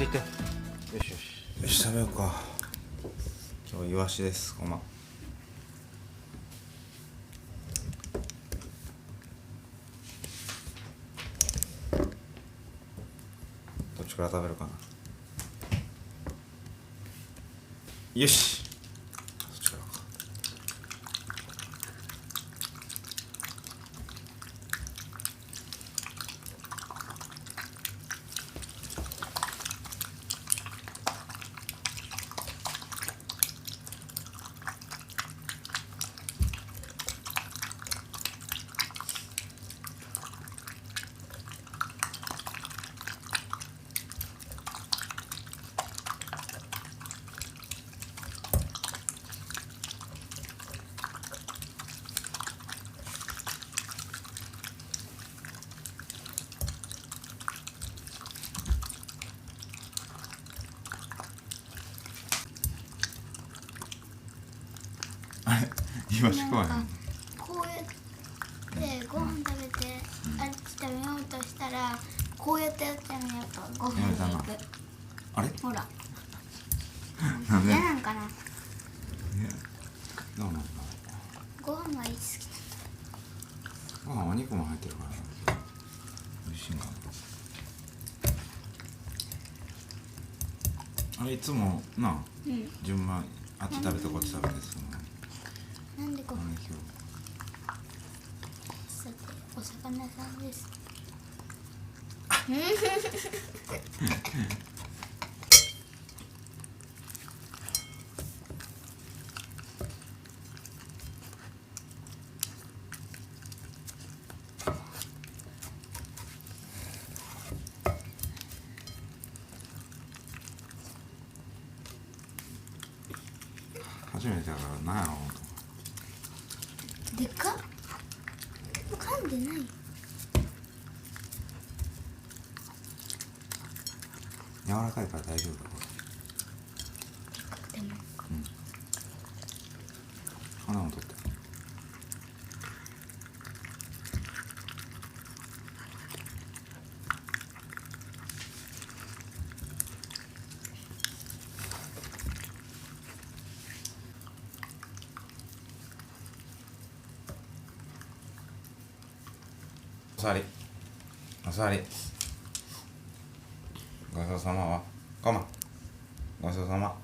行ってよしよしよし、食べようか。今日イワシです。ごまどっちから食べるかな。よし、そっちからか。あれ、イワシ食わへん。こうやってご飯食べて、あっち食べようとしたらこうやってやってみようとご飯に行く。あれ、ほらなんで嫌なんかな。どうなんだ。ご飯がいい好きだ。ご飯は肉も入ってるから、美味しいんかな。あれいつもな、順番あっち食べてこっち食べてするの。なんでこう今日さてお魚さんです。初めてだからなんやろうでかっ。噛んでない。柔らかいから大丈夫だこれ。でも花を取って。おさり。お座り。ごちそうさまは。こま。ごちそうさま。